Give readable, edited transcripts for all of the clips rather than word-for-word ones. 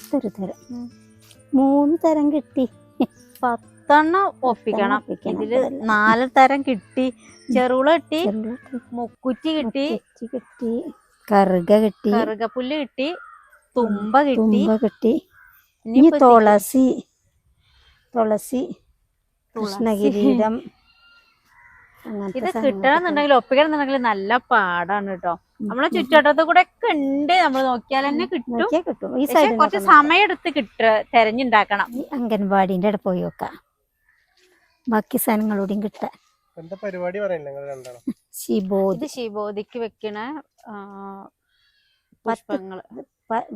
പത്തൊരു തരം 3 തരം കിട്ടി. 10 ഒപ്പിക്കണം. ഇതില് 4 തരം കിട്ടി. ചെറുള കിട്ടി, മുക്കുറ്റി കിട്ടി, കറുക കിട്ടി, കറുകപ്പുല്ല് കിട്ടി, തുമ്പ കിട്ടി. ഇനി തുളസി, കൃഷ്ണകിരീടം. ഇത് കിട്ടണമെന്നുണ്ടെങ്കിൽ ഒപ്പിക്കണമെന്നുണ്ടെങ്കിൽ നല്ല പാടാണ് കേട്ടോ. നമ്മളെ ചുറ്റുവട്ടത്ത് കൂടെ ഒക്കെ ഉണ്ട്, നമ്മൾ നോക്കിയാൽ തന്നെ കിട്ടും. കുറച്ച് സമയം എടുത്ത് തെരഞ്ഞുണ്ടാക്കണം. അംഗൻവാടിന്റെ അവിടെ പോയി നോക്കാം, ബാക്കി സാധനങ്ങളോടെയും കിട്ടാൻ. ശിബോധിക്ക് വെക്കണ പുഷ്പങ്ങള്,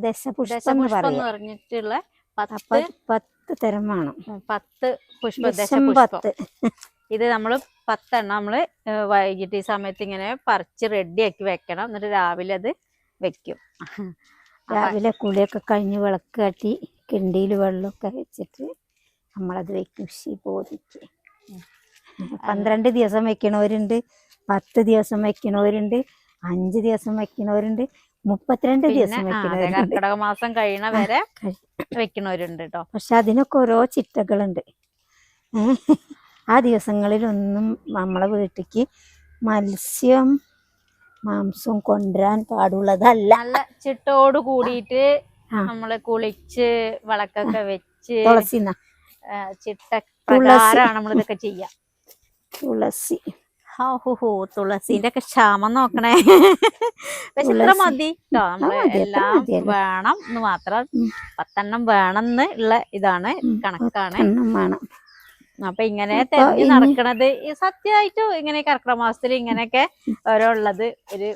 ദശപുഷ്പം എന്ന് പറഞ്ഞിട്ടുള്ള 10 തരം വേണം. 10 പുഷ്പ ദശപുഷ്പം. ഇത് നമ്മള് 10 എണ്ണം നമ്മള് വൈകിട്ട് ഈ സമയത്ത് ഇങ്ങനെ പറിച്ച് റെഡിയാക്കി വെക്കണം. എന്നിട്ട് രാവിലെ അത് വെക്കും. രാവിലെ കുളിയൊക്കെ കഴിഞ്ഞ് വിളക്ക് കാട്ടി കിണ്ടിയിൽ വെള്ളമൊക്കെ വെച്ചിട്ട് നമ്മളത് വെക്കും. ശിബോധിക്ക് 12 ദിവസം വെക്കണവരുണ്ട്, 10 ദിവസം വെക്കണവരുണ്ട്, 5 ദിവസം വെക്കണവരുണ്ട്, 32 ദിവസം വെക്കണവരുണ്ട്. കർക്കിടക മാസം കഴിയണ വരെ വെക്കണവരുണ്ട് കേട്ടോ. പക്ഷെ അതിനൊക്കെ ഓരോ ചിട്ടകളുണ്ട്. ആ ദിവസങ്ങളിലൊന്നും നമ്മളെ വീട്ടിക്ക് മത്സ്യം മാംസം കൊണ്ടുവരാൻ പാടുള്ളതല്ല. നല്ല ചിട്ടോട് കൂടിയിട്ട് നമ്മള് കുളിച്ച് വിളക്കൊക്കെ വെച്ച് ചിട്ടപ്രകാരമാണ് നമ്മളിതൊക്കെ ചെയ്യാം. തുളസിന്റെ ഒക്കെ ക്ഷാമം നോക്കണേ. പക്ഷെ ഇത്ര മതി കേട്ടോ. നമ്മള് എല്ലാം വേണം എന്ന് മാത്രം, 10 എണ്ണം വേണം എന്നുള്ള ഇതാണ്, കണക്കാണ്. അപ്പൊ ഇങ്ങനെ തെരഞ്ഞു നടക്കണത് സത്യമായിട്ടും ഇങ്ങനെ കർക്കിടക മാസത്തിൽ ഇങ്ങനെയൊക്കെ ഓരോ ഉള്ളത് ഒരു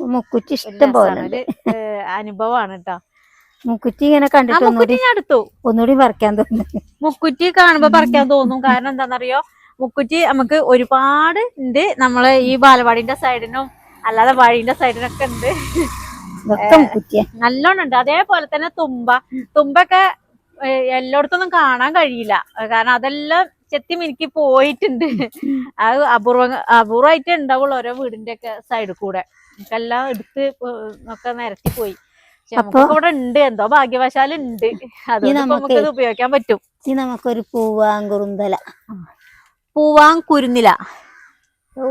മുക്കുറ്റി ഇഷ്ടം പോലെ ഒരു അനുഭവമാണ് കേട്ടോ. മുക്കുറ്റി ഇങ്ങനെ കണ്ടിട്ട് മുക്കുറ്റി ഞാൻ എടുത്തു, ഒന്നുകൂടി പറിക്കാൻ തോന്നും. മുക്കുറ്റി കാണുമ്പോ പറിക്കാൻ തോന്നും. കാരണം എന്താണെന്നറിയോ, മുക്കുറ്റി നമുക്ക് ഒരുപാട് ഉണ്ട്. നമ്മള് ഈ ബാലവാടിന്റെ സൈഡിനും അല്ലാതെ വഴിന്റെ സൈഡിനൊക്കെ ഉണ്ട്, നല്ലോണം ഉണ്ട്. അതേപോലെ തന്നെ തുമ്പൊക്കെ എല്ലായിടത്തൊന്നും കാണാൻ കഴിയില്ല, കാരണം അതെല്ലാം ചെത്തി മിനുക്കി പോയിട്ടുണ്ട്. അത് അപൂർവമായിട്ട് ഉണ്ടാവുള്ളൂ ഓരോ വീടിന്റെ ഒക്കെ സൈഡിൽ കൂടെ. എല്ലാം എടുത്ത് ഒക്കെ നിരത്തി പോയി. പക്ഷെ ഇവിടെ ഉണ്ട്, എന്തോ ഭാഗ്യവശാലും ഉണ്ട്. അതുകൊണ്ട് നമുക്കത് ഉപയോഗിക്കാൻ പറ്റും. നമുക്കൊരു പൂവാങ്കുറുന്തല, പൂവാങ്കുരുന്നില. ഓ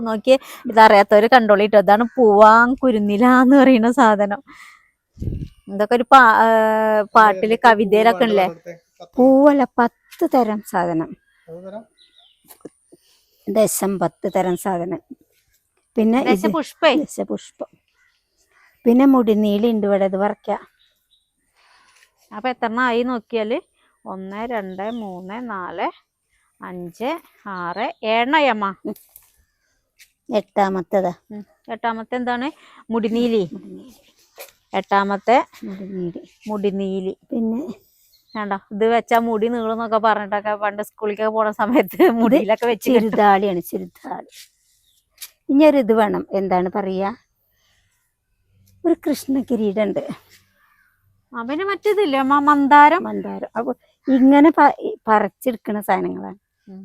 നോക്കിയേ, ഇതറിയാത്തവര് കണ്ടോളിട്ടോ. ഇതാണ് പൂവാങ്കുരുന്നില എന്ന് പറയുന്ന സാധനം. എന്തൊക്കെ ഒരു പാട്ടില് കവിതയിലൊക്കെ ഉള്ളേ. പൂവല്ല, 10 തരം സാധനം, 10 തരം സാധനം. പിന്നെ ദശപുഷ്പം, പിന്നെ മുടിനീളി ഉണ്ട് ഇവിടെ. ഇത് പറിക്കാം. അപ്പൊ എത്ര ആയി നോക്കിയാല് 1 2 3 4 5 6 7 എട്ടാമത്തേതാ. എട്ടാമത്തെ എന്താണ്? മുടിനീലി. എട്ടാമത്തെ മുടിനീലി. പിന്നെ വേണ്ട, ഇത് വെച്ചാ മുടി നീളന്നൊക്കെ പറഞ്ഞിട്ടൊക്കെ പണ്ട് സ്കൂളിലൊക്കെ പോണ സമയത്ത് മുടിയിലൊക്കെ വെച്ച്. ചെറുതാളിയാണ്, ചെറുതാളി. ഇനി ഒരു ഇത് വേണം, എന്താണ് പറയാ, ഒരു കൃഷ്ണകിരീടം ഉണ്ട്. അവന് മറ്റേതില്ലേ മന്ദാരം. അപ്പൊ ഇങ്ങനെ പറിച്ചെടുക്കണ സാധനങ്ങളാണ്.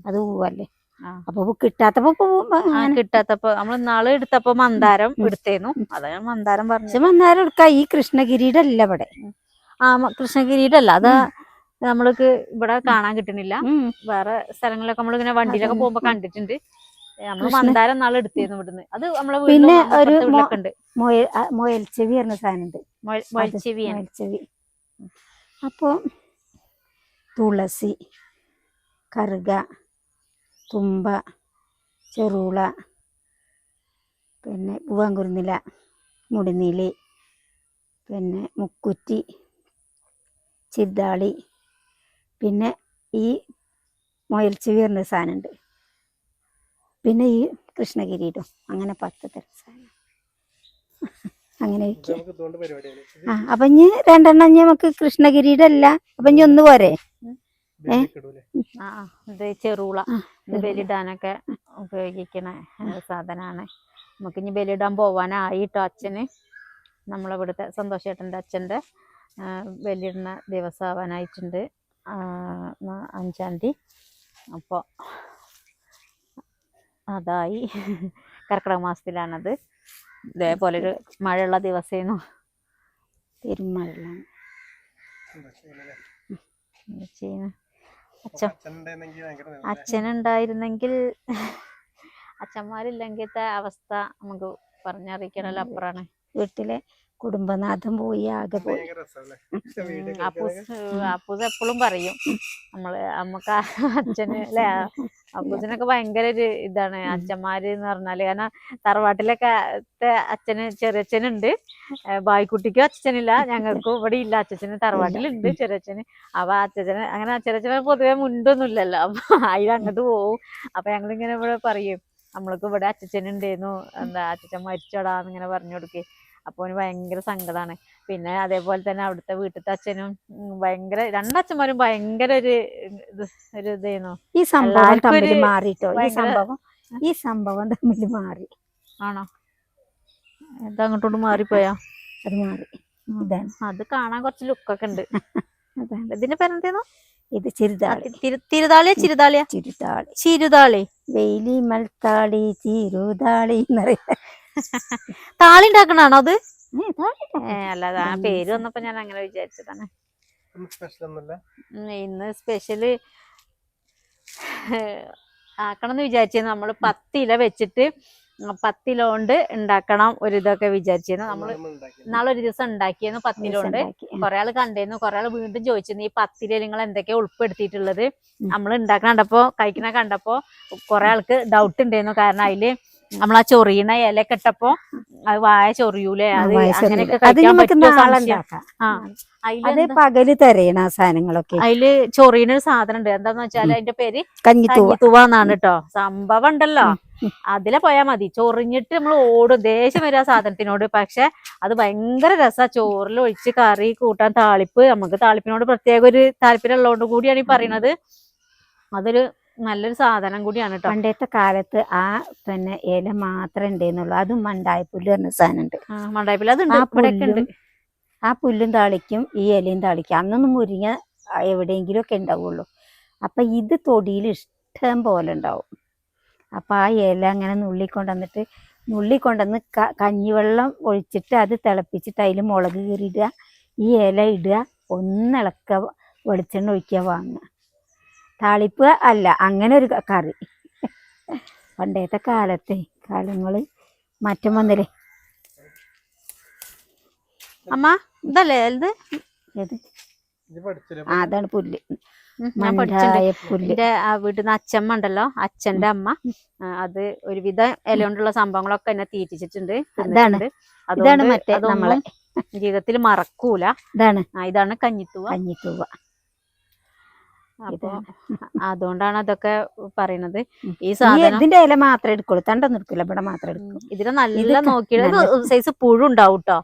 അത് പൂവല്ലേ. അപ്പൊ കിട്ടാത്തപ്പോ നമ്മള് നാളെ എടുത്തപ്പോ മന്ദാരം എടുത്തേന്നു. അതാണ് മന്ദാരം പറഞ്ഞു. മന്ദാരം എടുക്കാം. ഈ കൃഷ്ണകിരീടം അല്ല ഇവിടെ. കൃഷ്ണകിരീടല്ല, അത് നമ്മൾക്ക് ഇവിടെ കാണാൻ കിട്ടുന്നില്ല. വേറെ സ്ഥലങ്ങളിലൊക്കെ നമ്മളിങ്ങനെ വണ്ടിയിലൊക്കെ പോകുമ്പോ കണ്ടിട്ടുണ്ട്. നമ്മള് മന്ദാരം നാളെ എടുത്തേന്നു ഇവിടുന്ന്. അത് നമ്മളെ പിന്നെ ഒരു മൊയൽച്ചെവി പറഞ്ഞ സാധനം ഉണ്ട്. മൊയൽച്ചെവി. അപ്പൊ തുളസി, കറുക, തുമ്പ, ചെറുള, പിന്നെ പൂവാങ്കുരുന്നില, മുടിനീലി, പിന്നെ മുക്കുറ്റി, ചിതാളി, പിന്നെ ഈ മൊയൽച്ചെവി പറഞ്ഞ സാധനമുണ്ട്, പിന്നെ ഈ കൃഷ്ണകിരീടം. അങ്ങനെ 10 തരം സാധനം. അങ്ങനെ അപ്പൊ ഇനി 2 എണ്ണം നമുക്ക് കൃഷ്ണകിരീടല്ല. അപ്പൊ ഇനി ഒന്ന് പോരെ. ഇത് ചെറുള, ഇത് ബലിയിടാനൊക്കെ ഉപയോഗിക്കണ സാധനമാണ്. നമുക്ക് ഇനി ബലിയിടാൻ പോവാനായിട്ടോ. അച്ഛന്, നമ്മളിവിടുത്തെ സന്തോഷ് ചേട്ടൻ്റെ അച്ഛൻ്റെ ബലിയിടുന്ന ദിവസം ആവാനായിട്ടുണ്ട്, 5-ാം തീയതി. അപ്പോൾ അതായി. കർക്കിടക മാസത്തിലാണത്. ഇതേപോലൊരു മഴയുള്ള ദിവസേനു, പെരുമഴയാണ്. അച്ഛനുണ്ടായിരുന്നെങ്കിൽ അച്ഛന്മാരില്ലെങ്കിലത്തെ അവസ്ഥ നമുക്ക് പറഞ്ഞറിയിക്കണല്ലോ അപ്പുറാണ്. വീട്ടിലെ കുടുംബനാഥം പോയി ആകെ പോയി. അപ്പൂസ് എപ്പോഴും പറയും നമുക്ക് അച്ഛന് അല്ലെ, അപ്പൂസിനൊക്കെ ഭയങ്കര ഒരു ഇതാണ് അച്ഛന്മാര് എന്ന് പറഞ്ഞാല്. കാരണം തറവാട്ടിലൊക്കെ അച്ഛന് ചെറിയച്ഛനുണ്ട്, ബായിക്കുട്ടിക്കും അച്ഛനില്ല, ഞങ്ങൾക്കും ഇവിടെ ഇല്ല. അച്ഛന് തറവാട്ടിലുണ്ട് ചെറിയച്ഛന്. അപ്പൊ അച്ഛന് അങ്ങനെ ചെറിയച്ഛനെ പൊതുവെ മുണ്ടൊന്നുമില്ലല്ലോ, അപ്പൊ അതിലങ്ങോട്ട് പോവും. അപ്പൊ ഞങ്ങളിങ്ങനെ ഇവിടെ പറയും നമ്മൾക്ക് ഇവിടെ അച്ഛനുണ്ടായിരുന്നു, എന്താ അച്ഛൻ മരിച്ചോടാന്ന് ഇങ്ങനെ പറഞ്ഞു കൊടുക്കേ. അപ്പൊ അവന് ഭയങ്കര സങ്കടമാണ്. പിന്നെ അതേപോലെ തന്നെ അവിടുത്തെ വീട്ടിലത്തെ അച്ഛനും ഭയങ്കര, രണ്ടച്ഛന്മാരും ഭയങ്കര ഒരു ഇതായിരുന്നു. ഈ സംഭവം തമ്മിൽ മാറിട്ടോ, ഈ സംഭവം തമ്മിൽ മാറി. ആണോ? എന്താ അങ്ങോട്ടോട്ട് മാറിപ്പോയാ? അത് മാറി. ഇതാണ്, അത് കാണാൻ കുറച്ച് ലുക്കൊക്കെ ഉണ്ട്. ഇതിന്റെ പേരെന്തേന്നു? ഇത് ചിരുതാളി. തിരുതാളിയാ ചിരുതാളിയാ? ചിരുതാളി. ചിരുതാളി. വെയിലി മൽത്താളി ചിരുതാളി എന്നറിയാം. താളി ഉണ്ടാക്കണാണോ അത്? അല്ലാതെ ആ പേര് വന്നപ്പോ ഞാൻ അങ്ങനെ വിചാരിച്ചതാണ്. ഇന്ന് സ്പെഷ്യല് ആക്കണമെന്ന് വിചാരിച്ചിരുന്നു. നമ്മള് 10 ഇല വെച്ചിട്ട് 10 ഇല കൊണ്ട് ഉണ്ടാക്കണം ഒരു ഇതൊക്കെ വിചാരിച്ചിരുന്നു. നമ്മള് നാളെ ഒരു ദിവസം ഉണ്ടാക്കിയിരുന്നു 10 ഇല കൊണ്ട്. കുറെ ആള് കണ്ടിരുന്നു, കുറെ ആള് വീണ്ടും ചോദിച്ചിരുന്നു ഈ 10 ഇല നിങ്ങൾ എന്തൊക്കെയാ ഉൾപ്പെടുത്തിയിട്ടുള്ളത്, നമ്മൾ ഉണ്ടാക്കണ കണ്ടപ്പോ കഴിക്കണ കണ്ടപ്പോ കുറെ ആൾക്ക് ഡൗട്ട് ഉണ്ടായിരുന്നു. കാരണം അതില് നമ്മൾ ആ ചൊറിയണ ഇലയൊക്കെ ഇട്ടപ്പോ അത് വായ ചൊറിയൂലേ, അത് അങ്ങനെയൊക്കെ കഴിക്കാൻ പറ്റുമോ സംശയം. അത് പകല് തെരയണ സാധനങ്ങളൊക്കെ. അതില് ചൊറിയണ ഒരു സാധനം ഉണ്ട്, എന്താന്ന് വെച്ചാല് അതിന്റെ പേര് കഞ്ഞിത്തൂവാന്നാണ് കേട്ടോ. സംഭവം ഉണ്ടല്ലോ, അതിലെ പോയാ മതി. ചൊറിഞ്ഞിട്ട് നമ്മൾ ഓടും, ദേഷ്യം വരും ആ സാധനത്തിനോട്. പക്ഷെ അത് ഭയങ്കര രസാ, ചോറിൽ ഒഴിച്ച് കറി കൂട്ടാൻ, താളിപ്പ്. നമുക്ക് താളിപ്പിനോട് പ്രത്യേക ഒരു താല്പര്യം ഉള്ളതുകൊണ്ട് കൂടിയാണ് ഈ പറയണത്. അതൊരു നല്ലൊരു സാധനം കൂടിയാണ് കേട്ടോ. പണ്ടത്തെ കാലത്ത് ആ പിന്നെ ഇല മാത്രമേ ഉണ്ടായിരുന്നുള്ളൂ. അതും മണ്ടായപ്പുല്ല് പറഞ്ഞ സാധനം ഉണ്ട്. മണ്ടായപ്പുല്ല് അതുണ്ട്. ആ പുല്ലും താളിക്കും, ഈ ഇലയും താളിക്കും. അന്നൊന്നും മുരിങ്ങ എവിടെയെങ്കിലും ഒക്കെ ഉണ്ടാവുള്ളൂ. അപ്പൊ ഇത് തൊടിയിൽ ഇഷ്ടം പോലെ ഉണ്ടാവും. അപ്പൊ ആ ഇല അങ്ങനെ നുള്ളിക്കൊണ്ടുവന്ന് കഞ്ഞിവെള്ളം ഒഴിച്ചിട്ട് അത് തിളപ്പിച്ചിട്ട് അതിൽ മുളക് കീറിയിടുക, ഈ ഇല ഇടുക, ഒന്നിളക്കുക, വെളിച്ചെണ്ണ ഒഴിക്കുക, വാങ്ങുക. താളിപ്പ് അല്ല, അങ്ങനെ ഒരു കറി. പണ്ടത്തെ കാലങ്ങള് മാറ്റം വന്നില്ലേ അമ്മ? ഇതല്ലേ ഇത്? അതാണ് പുല്ല്. എന്റെ വീട്ടിൽ നിന്ന് അച്ഛമ്മ ഉണ്ടല്ലോ, അച്ഛന്റെ അമ്മ, അത് ഒരുവിധം ഇല കൊണ്ടുള്ള സംഭവങ്ങളൊക്കെ എന്നെ തീറ്റിച്ചിട്ടുണ്ട്. അതൊന്നും ജീവിതത്തിൽ മറക്കൂല. ഇതാണ് കഞ്ഞിത്തൂവ. അപ്പൊ അതുകൊണ്ടാണ് അതൊക്കെ പറയണത്. ഈ സാധനം ഇതിന്റെ ഇല മാത്രമേ എടുക്കുള്ളൂ, തണ്ടൊന്നും എടുക്കില്ല, ഇവിടെ മാത്രമേ എടുക്കൂ. ഇതിനെ നല്ല നോക്കിയിട്ട് സൈസ് പുഴു ഉണ്ടാവും കേട്ടോ.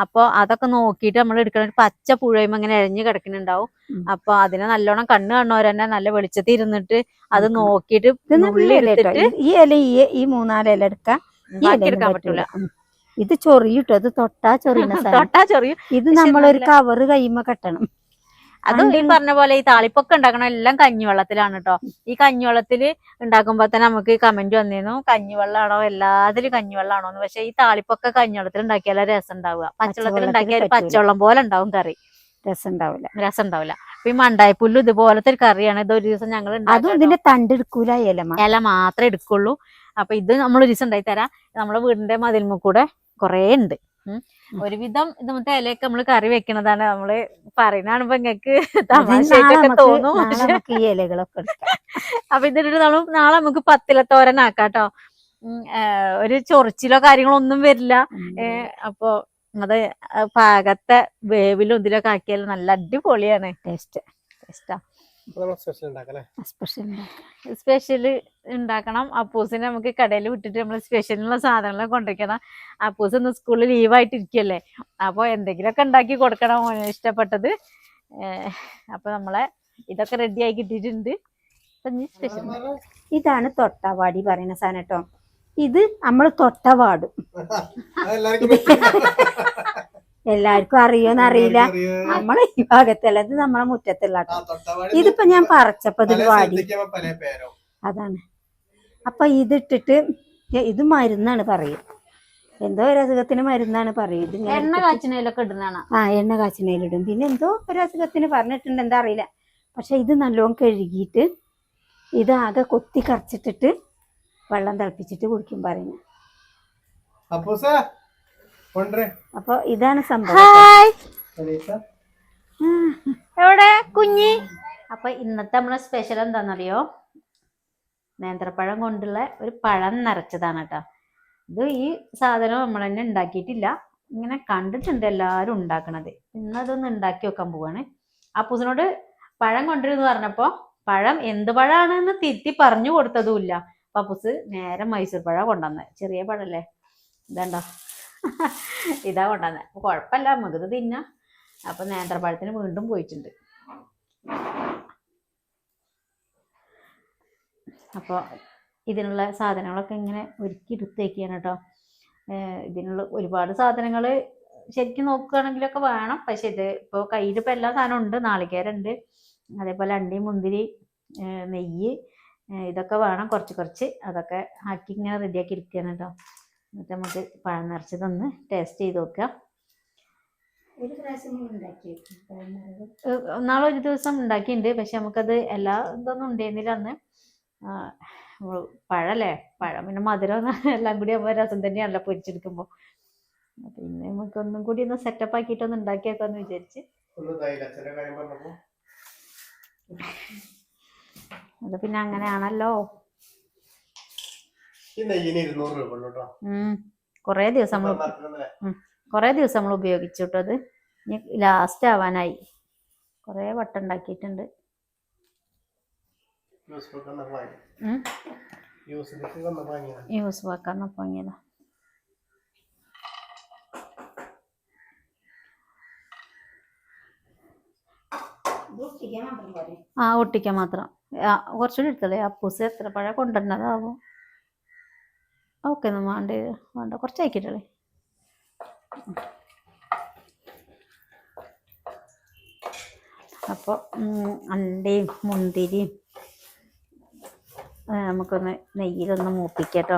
അപ്പൊ അതൊക്കെ നോക്കിയിട്ട് നമ്മൾ എടുക്കണ. ഒരു പച്ച പുഴയുമ്പോ ഇങ്ങനെ എഴഞ്ഞു കിടക്കുന്നുണ്ടാവും. അപ്പൊ അതിനെ നല്ലോണം കണ്ണ് കാണുന്നവർ തന്നെ നല്ല വെളിച്ചത്തിൽ ഇരുന്നിട്ട് അത് നോക്കിയിട്ട് ഈ ഇല ഈ 3-4 ഇല എടുക്കാം, ബാക്കി എടുക്കാൻ പറ്റൂല. ഇത് ചൊറിയൂട്ടോ, അത് തൊട്ടാ ചൊറിയും. ഇത് നമ്മളൊരു കവറ് കയ്യുമ്പോ കെട്ടണം. അത് ഈ പറഞ്ഞ പോലെ ഈ താളിപ്പൊക്കെ ഉണ്ടാക്കണം എല്ലാം കഞ്ഞിവെള്ളത്തിലാണ് കേട്ടോ. ഈ കഞ്ഞിവെള്ളത്തില് ഉണ്ടാക്കുമ്പോ തന്നെ നമുക്ക് കമന്റ് വന്നിരുന്നു, കഞ്ഞിവെള്ളമാണോ എല്ലാത്തിലും കഞ്ഞിവെള്ളമാണോ എന്ന്. പക്ഷെ ഈ താളിപ്പൊക്കെ കഞ്ഞിവെള്ളത്തിൽ ഉണ്ടാക്കിയാലേ രസം ഉണ്ടാവുക. പച്ചവെള്ളത്തിൽ ഉണ്ടാക്കിയാൽ പച്ചവെള്ളം പോലെ ഉണ്ടാവും കറി, രസം ഉണ്ടാവില്ല. അപ്പൊ ഈ മണ്ടായപ്പുല്ലും ഇതുപോലത്തെ ഒരു കറിയാണ്. ഇത് ഒരു ദിവസം ഞങ്ങൾ ഇതിന്റെ തണ്ട് എടുക്കൂല, ഇല മാത്രമേ എടുക്കുള്ളൂ. അപ്പൊ ഇത് നമ്മൾ ഒരു ദിവസം ഉണ്ടായി തരാം. നമ്മളെ വീടിന്റെ മതിൽമ കൂടെ കൊറേ ഉണ്ട്. ഒരുവിധം ഇന്നത്തെ ഇലയൊക്കെ നമ്മള് കറി വെക്കണതാണ്. നമ്മള് പറയുന്നതാണിപ്പോ നിങ്ങൾക്ക് തമാശയൊക്കെ തോന്നും. അപ്പൊ ഇതിട്ട് നാളെ നമുക്ക് 10 ഇല തോരൻ ആക്കാട്ടോ. ഒരു ചൊറിച്ചിലോ കാര്യങ്ങളോ ഒന്നും വരില്ല. അപ്പൊ അത് പാകത്തെ വേവിലും ഇതിലൊക്കെ ആക്കിയാലും നല്ല അടിപൊളിയാണ്. ടേസ്റ്റാ. സ്പെഷ്യല് ഉണ്ടാക്കണം. അപ്പൂസിനെ നമുക്ക് കടയിൽ വിട്ടിട്ട് നമ്മൾ സ്പെഷ്യലുള്ള സാധനങ്ങൾ കൊണ്ടിരിക്കണം. അപ്പൂസ് ഇന്ന് സ്കൂളിൽ ലീവായിട്ടിരിക്കല്ലേ, അപ്പൊ എന്തെങ്കിലുമൊക്കെ ഉണ്ടാക്കി കൊടുക്കണം മോനെ ഇഷ്ടപ്പെട്ടത്. അപ്പൊ നമ്മളെ ഇതൊക്കെ റെഡി ആയി കിട്ടിയിട്ടുണ്ട്. ഇതാണ് തൊട്ടാവാടി പറയുന്ന സാധനം കേട്ടോ. ഇത് നമ്മൾ തൊട്ടവാടും. എല്ലാവർക്കും അറിയോന്ന് അറിയില്ല, നമ്മളെ ഈ ഭാഗത്തല്ല, ഇത് നമ്മളെ മുറ്റത്തുള്ള. ഇതിപ്പോ ഞാൻ പറിച്ചപ്പോ ഇതിൽ വാടി, അതാണ്. അപ്പൊ ഇതിട്ടിട്ട് ഇത് മരുന്നാണ് പറയും. എന്തോ ഒരു അസുഖത്തിന് മരുന്നാണ് പറയുന്നത് ഇങ്ങനെ എണ്ണ കാച്ചിനയിലൊക്കെ ഇടുന്നതാണ്. ആ എണ്ണ കാച്ചിനയിലിടും. പിന്നെ എന്തോ ഒരു അസുഖത്തിന് പറഞ്ഞിട്ടുണ്ട്, എന്താ അറിയില്ല. പക്ഷെ ഇത് നല്ലോണം കഴുകിയിട്ട് ഇതാകെ കൊത്തി കറച്ചിട്ടിട്ട് വെള്ളം തിളപ്പിച്ചിട്ട് കുടിക്കും പറയുന്നു. അപ്പൊ ഇതാണ് സംഭവം. ഹായ്, എവിടെ കുഞ്ഞി? അപ്പൊ ഇന്നത്തെ നമ്മളെ സ്പെഷ്യൽ എന്താണെന്നറിയോ? നേന്ത്രപ്പഴം കൊണ്ടുള്ള ഒരു പഴം നിറച്ചതാണ് കേട്ടോ. ഇത് ഈ സാധനം നമ്മൾ തന്നെ ഉണ്ടാക്കിയിട്ടില്ല, ഇങ്ങനെ കണ്ടിട്ടുണ്ട് എല്ലാവരും ഉണ്ടാക്കണത്. ഇന്നതൊന്ന് ഉണ്ടാക്കി വെക്കാൻ പോവാണ്. അപ്പൂസിനോട് പഴം കൊണ്ടുവരുമെന്ന് പറഞ്ഞപ്പോ പഴം എന്ത് പഴമാണെന്ന് തിരുത്തി പറഞ്ഞു കൊടുത്തതുമില്ല. പപ്പൂസ് നേരെ മൈസൂർ പഴം കൊണ്ടുവന്നത്. ചെറിയ പഴല്ലേ, ഇതാണ്ടോ ഇതാ കൊണ്ടുവന്നത്. അപ്പൊ കുഴപ്പമില്ല, നമുക്കിത് തിന്നാം. അപ്പൊ നേന്ത്രപ്പഴത്തിന് വീണ്ടും പോയിട്ടുണ്ട്. അപ്പോൾ ഇതിനുള്ള സാധനങ്ങളൊക്കെ ഇങ്ങനെ ഒരുക്കി എടുത്തേക്കാണ് കേട്ടോ. ഇതിനുള്ള ഒരുപാട് സാധനങ്ങൾ ശരിക്കും നോക്കുകയാണെങ്കിലൊക്കെ വേണം. പക്ഷെ ഇത് ഇപ്പോൾ കയ്യിലിപ്പോൾ എല്ലാ സാധനവും ഉണ്ട്. നാളികേരമുണ്ട്, അതേപോലെ അണ്ടി, മുന്തിരി, നെയ്യ്, ഇതൊക്കെ വേണം കുറച്ച് കുറച്ച്. അതൊക്കെ ആക്കി ഇങ്ങനെ റെഡിയാക്കി എടുക്കുകയാണ് കേട്ടോ. എന്നിട്ട് നമുക്ക് പഴം നിറച്ചതൊന്ന് ടേസ്റ്റ് ചെയ്ത് നോക്കാം. നാളെ ഒരു ദിവസം ഉണ്ടാക്കിയിട്ടുണ്ട്, പക്ഷെ നമുക്കത് എല്ലാ ഇതൊന്നും ഉണ്ടായിരുന്നില്ല അന്ന്. പഴല്ലേ, പഴം പിന്നെ മധുരം എല്ലാം കൂടി ആകുമ്പോൾ രസം തന്നെയാണല്ലോ പൊരിച്ചെടുക്കുമ്പോൾ. പിന്നെ നമുക്ക് ഒന്നും കൂടി ഒന്ന് സെറ്റപ്പ് ആക്കിയിട്ടൊന്ന് ഉണ്ടാക്കിയേക്കാന്ന് വിചാരിച്ച്. അത് പിന്നെ അങ്ങനെയാണല്ലോ. കൊറേ ദിവസം നമ്മൾ ഉപയോഗിച്ചു കേട്ടോ. അത് ഇനി ലാസ്റ്റ് ആവാനായി. കൊറേ വട്ടം ഉണ്ടാക്കിയിട്ടുണ്ട്. യൂസ് വെക്കാൻ വാങ്ങിയതാ. ആ ഒട്ടിക്കാൻ മാത്രം. കുറച്ചുകൂടി എടുത്തല്ലേ. അപ്പൂസ് എത്ര പഴം കൊണ്ടുവരുന്നതാവും. ഓക്കെ, ഒന്നും വേണ്ട കുറച്ചാക്കിട്ടല്ലേ. അപ്പോൾ അണ്ടിയും മുന്തിരിയും നമുക്കൊന്ന് നെയ്യിലൊന്ന് മൂപ്പിക്കട്ടോ.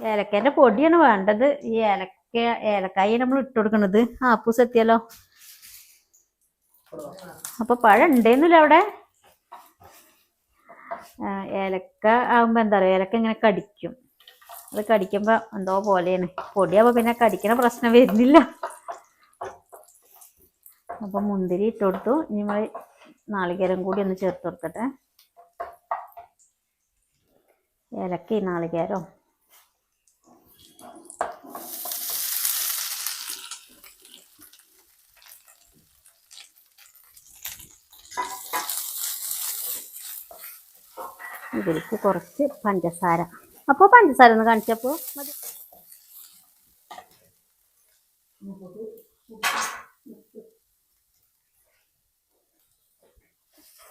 ഏലക്കേൻ്റെ പൊടിയാണ് വേണ്ടത്. ഈ ഏലക്കായ നമ്മൾ ഇട്ട് കൊടുക്കണത്. അപ്പൂസ് എത്തിയല്ലോ. അപ്പൊ പഴം ഉണ്ടേന്നില്ല അവിടെ. ഏലക്ക ആകുമ്പോ എന്താ പറയുക, ഏലക്ക ഇങ്ങനെ കടിക്കും. അത് കടിക്കുമ്പോ എന്തോ പോലെയാണ്. പൊടിയാകുമ്പോ പിന്നെ കടിക്കണ പ്രശ്നം വരുന്നില്ല. അപ്പൊ മുന്തിരി ഇട്ട് കൊടുത്തു. ഇനി നമ്മൾ നാളികേരം കൂടി ഒന്ന് ചേർത്ത് കൊടുക്കട്ടെ. ഏലക്ക നാളികേരം. ഇതിലേക്ക് കുറച്ച് പഞ്ചസാര. അപ്പൊ പഞ്ചസാര ഒന്ന് കാണിച്ചപ്പോ മതി.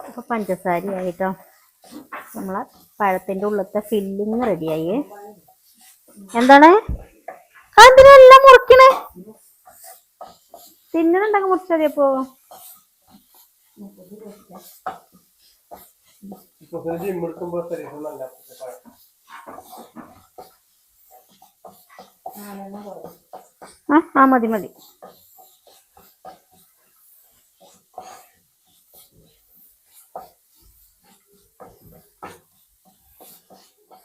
അപ്പൊ പഞ്ചസാരയായിട്ടോ. നമ്മളെ പഴത്തിന്റെ ഉള്ളത്തെ ഫില്ലിങ് റെഡിയായി. എന്താണ് അതിനെല്ലാം മുറിക്കണേ? തിന്നണുണ്ടെങ്കിൽ മുറിച്ചതി. അപ്പോ ആ മതി മതി.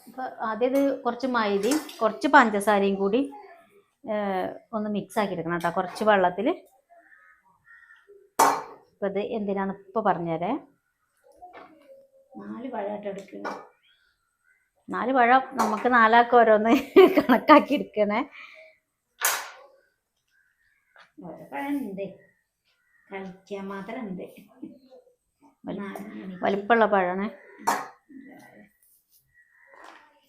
അപ്പൊ ആദ്യം ഇത് കുറച്ച് മൈദയും കുറച്ച് പഞ്ചസാരയും കൂടി ഒന്ന് മിക്സ് ആക്കി എടുക്കണം കേട്ടോ, കുറച്ച് വെള്ളത്തിൽ. ഇപ്പൊ ഇത് എന്തിനാണ് ഇപ്പൊ പറഞ്ഞുതരേ. 4 പഴമായിട്ട് എടുക്കണം. 4 പഴം നമുക്ക് 4 ആൾക്ക് ഓരോന്ന് കണക്കാക്കി എടുക്കണേ. ഓരോ പഴം ഉണ്ട്, കഴിക്കാൻ മാത്രം ഉണ്ട്. വലിപ്പമുള്ള പഴമാണ്.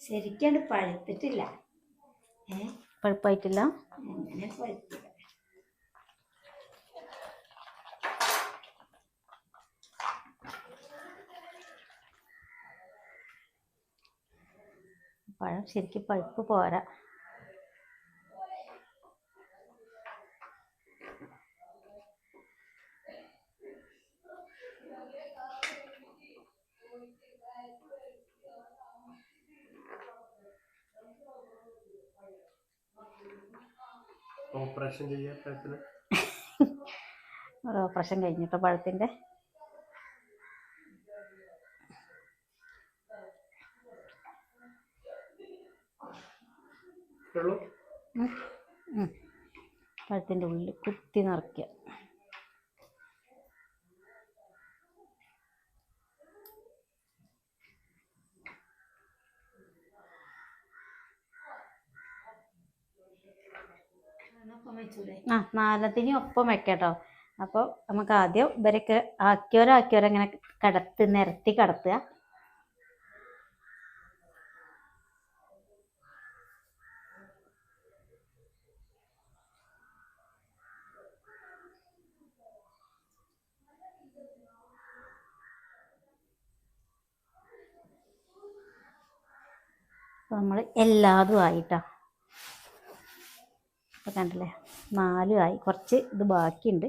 ശരിക്കും പഴുത്തിട്ടില്ല. പഴുപ്പായിട്ടില്ല. അങ്ങനെ പഴുത്തില്ല. പഴം ശരിക്കും പഴുപ്പ് പോരാ. ഓപ്പറേഷൻ ചെയ്യാൻ പഴത്തിന് ഒരു ഓപ്പറേഷൻ കഴിഞ്ഞിട്ടോ പഴത്തിൻ്റെ. പഴത്തിൻ്റെ ഉള്ളിൽ കുത്തി നിറയ്ക്കുക. ആ, നാലത്തിന് ഒപ്പം വെക്കട്ടോ. അപ്പോൾ നമുക്ക് ആദ്യം ഇവരൊക്കെ ആക്കിയോരോ അങ്ങനെ നിരത്തി കടത്തുക. നമ്മൾ എല്ലാതും ആയിട്ടാ. അപ്പോൾ കണ്ടില്ലേ, 4 ആയി. കുറച്ച് ഇത് ബാക്കിയുണ്ട്.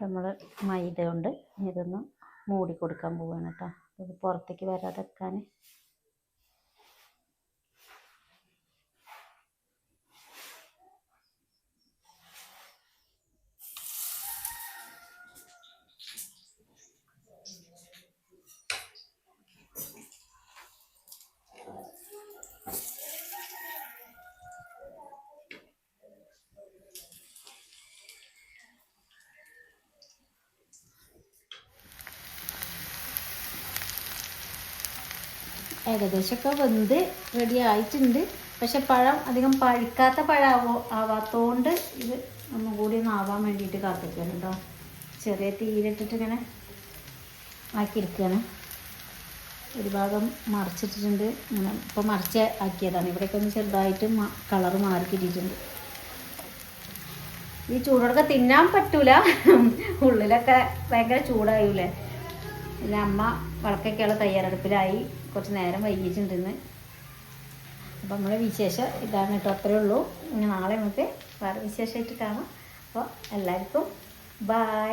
നമ്മൾ മൈദ കൊണ്ട് ഇതൊന്ന് മൂടി കൊടുക്കാൻ പോവുകയാണ് കേട്ടോ, ഇത് പുറത്തേക്ക് വരാതെക്കാൻ. ഏകദേശമൊക്കെ വെന്ത് റെഡി ആയിട്ടുണ്ട്. പക്ഷെ പഴം അധികം പഴുക്കാത്ത പഴം ആവാത്തതുകൊണ്ട് ഇത് ഒന്നും കൂടി ഒന്ന് ആവാൻ വേണ്ടിയിട്ട് കാത്തിരിക്കുകയാണ് കേട്ടോ. ചെറിയ തീയിലിട്ടിട്ട് ഇങ്ങനെ ആക്കിയെടുക്കുകയാണ്. ഒരു ഭാഗം മറിച്ചിട്ടിട്ടുണ്ട്. ഇങ്ങനെ ഇപ്പോൾ മറിച്ച് ആക്കിയതാണ്. ഇവിടെയൊക്കെ ഒന്ന് ചെറുതായിട്ട് കളറ് മാറി കിട്ടിയിട്ടുണ്ട്. ഈ ചൂടോടൊക്കെ തിന്നാൻ പറ്റൂല, ഉള്ളിലൊക്കെ ഭയങ്കര ചൂടായൂലേ. പിന്നെ അമ്മ വിളക്കൊക്കെയുള്ള തയ്യാറെടുപ്പിലായി. കുറച്ച് നേരം വൈകിയിട്ടുണ്ടെന്ന്. അപ്പം നമ്മുടെ വിശേഷം ഇതാണ് കേട്ടോ, അത്രയേ ഉള്ളൂ. ഇനി നാളെ നമുക്ക് വേറെ വിശേഷമായിട്ട് കാണാം. അപ്പോൾ എല്ലാവർക്കും ബൈ.